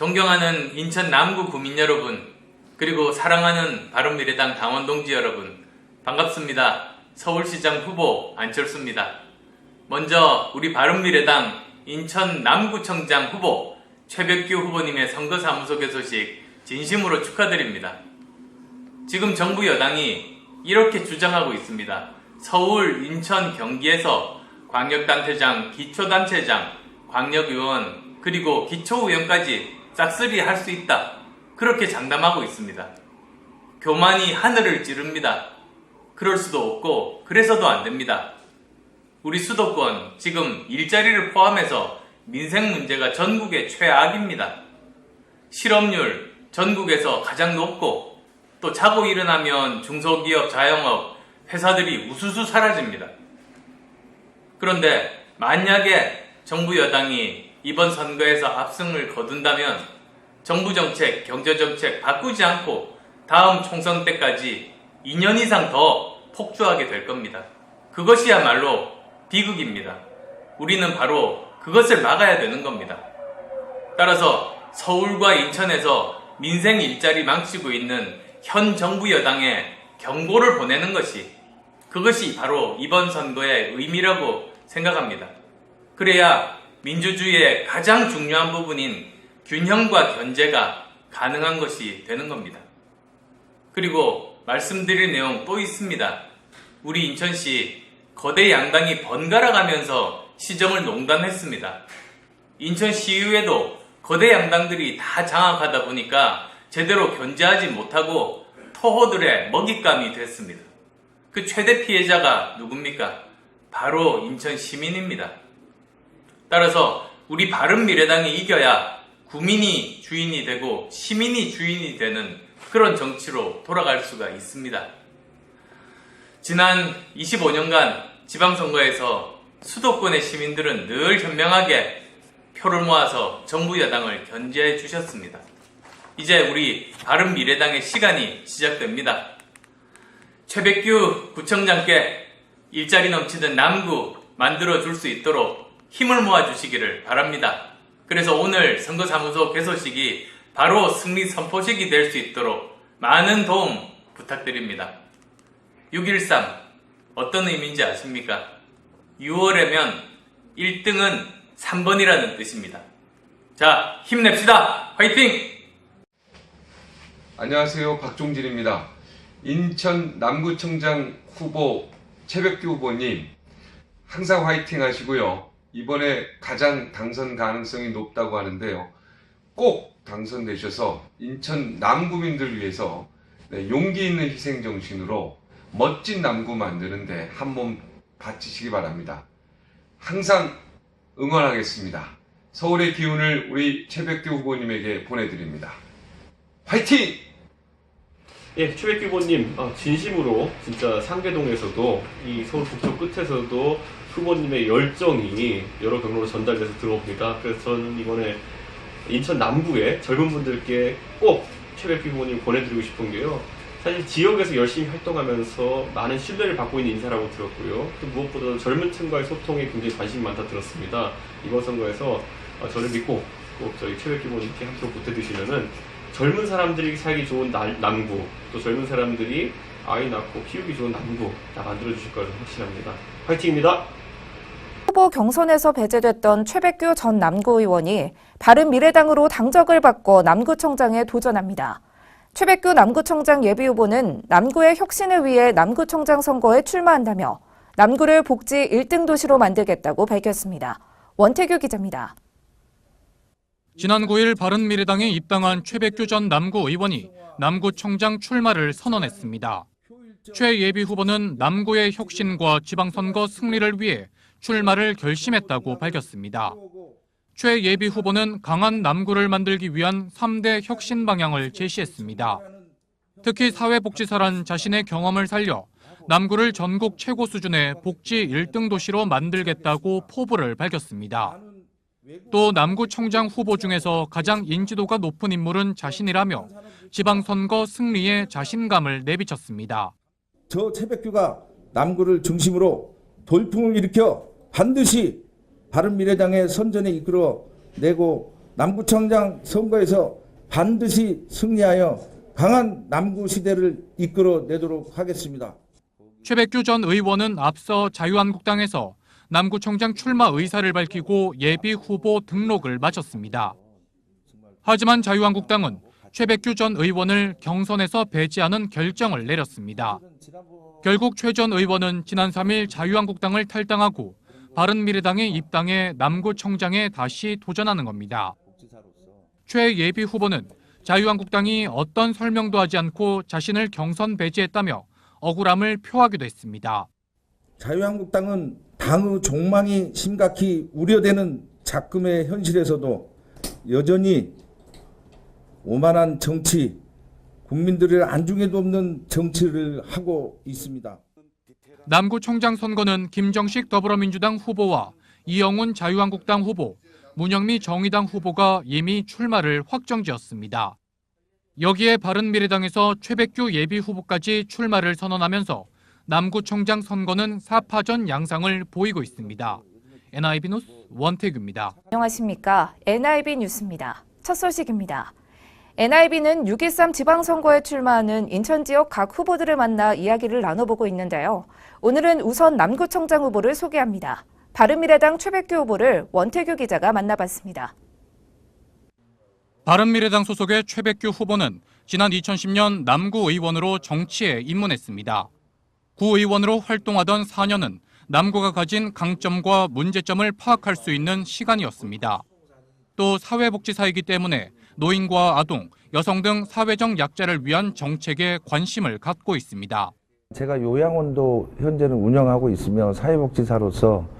존경하는 인천 남구 구민 여러분, 그리고 사랑하는 바른미래당 당원 동지 여러분, 반갑습니다. 서울시장 후보 안철수입니다. 먼저 우리 바른미래당 인천 남구청장 후보 최백규 후보님의 선거사무소 개소식 진심으로 축하드립니다. 지금 정부 여당이 이렇게 주장하고 있습니다. 서울, 인천, 경기에서 광역단체장, 기초단체장, 광역의원, 그리고 기초의원까지 싹쓸이 할 수 있다. 그렇게 장담하고 있습니다. 교만이 하늘을 찌릅니다. 그럴 수도 없고 그래서도 안 됩니다. 우리 수도권 지금 일자리를 포함해서 민생 문제가 전국의 최악입니다. 실업률 전국에서 가장 높고 또 자고 일어나면 중소기업, 자영업, 회사들이 우수수 사라집니다. 그런데 만약에 정부 여당이 이번 선거에서 압승을 거둔다면 정부 정책, 경제 정책 바꾸지 않고 다음 총선 때까지 2년 이상 더 폭주하게 될 겁니다. 그것이야말로 비극입니다. 우리는 바로 그것을 막아야 되는 겁니다. 따라서 서울과 인천에서 민생 일자리 망치고 있는 현 정부 여당에 경고를 보내는 그것이 바로 이번 선거의 의미라고 생각합니다. 그래야 민주주의의 가장 중요한 부분인 균형과 견제가 가능한 것이 되는 겁니다. 그리고 말씀드릴 내용 또 있습니다. 우리 인천시 거대 양당이 번갈아 가면서 시정을 농단했습니다. 인천시의회도 거대 양당들이 다 장악하다 보니까 제대로 견제하지 못하고 토호들의 먹잇감이 됐습니다. 그 최대 피해자가 누굽니까? 바로 인천 시민입니다. 따라서 우리 바른미래당이 이겨야 국민이 주인이 되고 시민이 주인이 되는 그런 정치로 돌아갈 수가 있습니다. 지난 25년간 지방선거에서 수도권의 시민들은 늘 현명하게 표를 모아서 정부 여당을 견제해 주셨습니다. 이제 우리 바른미래당의 시간이 시작됩니다. 최백규 구청장께 일자리 넘치는 남구 만들어줄 수 있도록 힘을 모아주시기를 바랍니다. 그래서 오늘 선거사무소 개소식이 바로 승리 선포식이 될 수 있도록 많은 도움 부탁드립니다. 6.13 어떤 의미인지 아십니까? 6월에면 1등은 3번이라는 뜻입니다. 자, 힘냅시다! 화이팅! 안녕하세요. 박종진입니다. 인천 남구청장 후보 최백규 후보님 항상 화이팅 하시고요. 이번에 가장 당선 가능성이 높다고 하는데요. 꼭 당선되셔서 인천 남구민들 위해서 용기 있는 희생 정신으로 멋진 남구 만드는데 한몸 바치시기 바랍니다. 항상 응원하겠습니다. 서울의 기운을 우리 최백규 후보님에게 보내드립니다. 화이팅! 예, 최백규 후보님 진심으로 진짜 상계동에서도 이 서울 북쪽 끝에서도 후보님의 열정이 여러 경로로 전달돼서 들어옵니다. 그래서 저는 이번에 인천 남구의 젊은 분들께 꼭 최백규 후보님 보내드리고 싶은 게요. 사실 지역에서 열심히 활동하면서 많은 신뢰를 받고 있는 인사라고 들었고요. 또 무엇보다 젊은 층과의 소통에 굉장히 관심이 많다 들었습니다. 이번 선거에서 저를 믿고 꼭 저희 최백규 후보님께 한 표 보태주시면은 젊은 사람들이 살기 좋은 남구, 또 젊은 사람들이 아이 낳고 키우기 좋은 남구 다 만들어주실 거라고 확신합니다. 화이팅입니다. 후보 경선에서 배제됐던 최백규 전 남구의원이 바른미래당으로 당적을 바꿔 남구청장에 도전합니다. 최백규 남구청장 예비후보는 남구의 혁신을 위해 남구청장 선거에 출마한다며 남구를 복지 1등 도시로 만들겠다고 밝혔습니다. 원태규 기자입니다. 지난 9일 바른미래당에 입당한 최백규 전 남구 의원이 남구청장 출마를 선언했습니다. 최 예비 후보는 남구의 혁신과 지방선거 승리를 위해 출마를 결심했다고 밝혔습니다. 최 예비 후보는 강한 남구를 만들기 위한 3대 혁신 방향을 제시했습니다. 특히 사회복지사란 자신의 경험을 살려 남구를 전국 최고 수준의 복지 1등 도시로 만들겠다고 포부를 밝혔습니다. 또 남구청장 후보 중에서 가장 인지도가 높은 인물은 자신이라며 지방선거 승리에 자신감을 내비쳤습니다. 저 최백규가 남구를 중심으로 돌풍을 일으켜 반드시 바른미래당의 선전에 이끌어내고 남구청장 선거에서 반드시 승리하여 강한 남구 시대를 이끌어내도록 하겠습니다. 최백규 전 의원은 앞서 자유한국당에서 남구청장 출마 의사를 밝히고 예비 후보 등록을 마쳤습니다. 하지만 자유한국당은 최백규 전 의원을 경선에서 배제하는 결정을 내렸습니다. 결국 최 전 의원은 지난 3일 자유한국당을 탈당하고 바른미래당에 입당해 남구청장에 다시 도전하는 겁니다. 최 예비 후보는 자유한국당이 어떤 설명도 하지 않고 자신을 경선 배제했다며 억울함을 표하기도 했습니다. 자유한국당은 당의 종망이 심각히 우려되는 작금의 현실에서도 여전히 오만한 정치, 국민들의 안중에도 없는 정치를 하고 있습니다. 남구청장 선거는 김정식 더불어민주당 후보와 이영훈 자유한국당 후보, 문영미 정의당 후보가 이미 출마를 확정지었습니다. 여기에 바른미래당에서 최백규 예비 후보까지 출마를 선언하면서 남구청장 선거는 4파전 양상을 보이고 있습니다. NIB 뉴스 원태규입니다. 안녕하십니까. NIB 뉴스입니다. 첫 소식입니다. NIB는 6.13 지방선거에 출마하는 인천 지역 각 후보들을 만나 이야기를 나눠보고 있는데요. 오늘은 우선 남구청장 후보를 소개합니다. 바른미래당 최백규 후보를 원태규 기자가 만나봤습니다. 바른미래당 소속의 최백규 후보는 지난 2010년 남구 의원으로 정치에 입문했습니다. 구 의원으로 활동하던 4년은 남구가 가진 강점과 문제점을 파악할 수 있는 시간이었습니다. 또 사회복지사이기 때문에 노인과 아동, 여성 등 사회적 약자를 위한 정책에 관심을 갖고 있습니다. 제가 요양원도 현재는 운영하고 있으며 사회복지사로서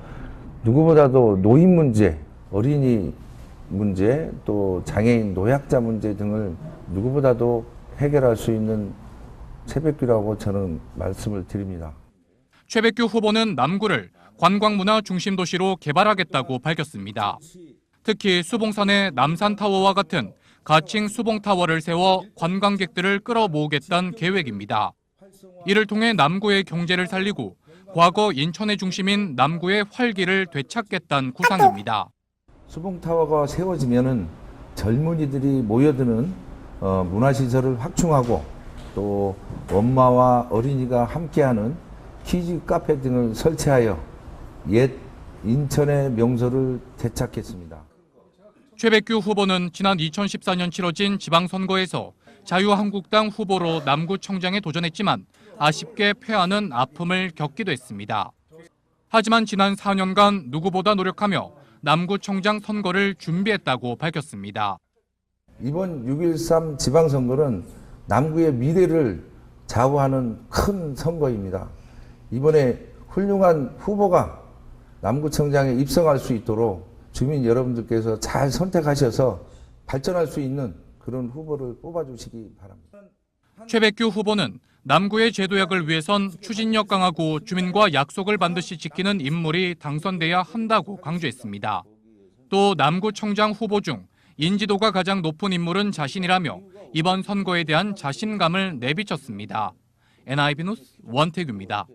누구보다도 노인 문제, 어린이 문제, 또 장애인 노약자 문제 등을 누구보다도 해결할 수 있는 최백규라고 저는 말씀을 드립니다. 최백규 후보는 남구를 관광문화 중심 도시로 개발하겠다고 밝혔습니다. 특히 수봉산의 남산타워와 같은 가칭 수봉타워를 세워 관광객들을 끌어모으겠다는 계획입니다. 이를 통해 남구의 경제를 살리고 과거 인천의 중심인 남구의 활기를 되찾겠다는 구상입니다. 수봉타워가 세워지면은 젊은이들이 모여드는 문화시설을 확충하고 또 엄마와 어린이가 함께하는 키즈 카페 등을 설치하여 옛 인천의 명소를 되찾겠습니다. 최백규 후보는 지난 2014년 치러진 지방선거에서 자유한국당 후보로 남구청장에 도전했지만 아쉽게 패하는 아픔을 겪기도 했습니다. 하지만 지난 4년간 누구보다 노력하며 남구청장 선거를 준비했다고 밝혔습니다. 이번 6.13 지방선거는 남구의 미래를 좌우하는 큰 선거입니다. 이번에 훌륭한 후보가 남구청장에 입성할 수 있도록 주민 여러분들께서 잘 선택하셔서 발전할 수 있는 그런 후보를 뽑아주시기 바랍니다. 최백규 후보는 남구의 제도약을 위해선 추진력 강하고 주민과 약속을 반드시 지키는 인물이 당선돼야 한다고 강조했습니다. 또 남구청장 후보 중 인지도가 가장 높은 인물은 자신이라며 이번 선거에 대한 자신감을 내비쳤습니다. NIB 뉴스 원태규입니다.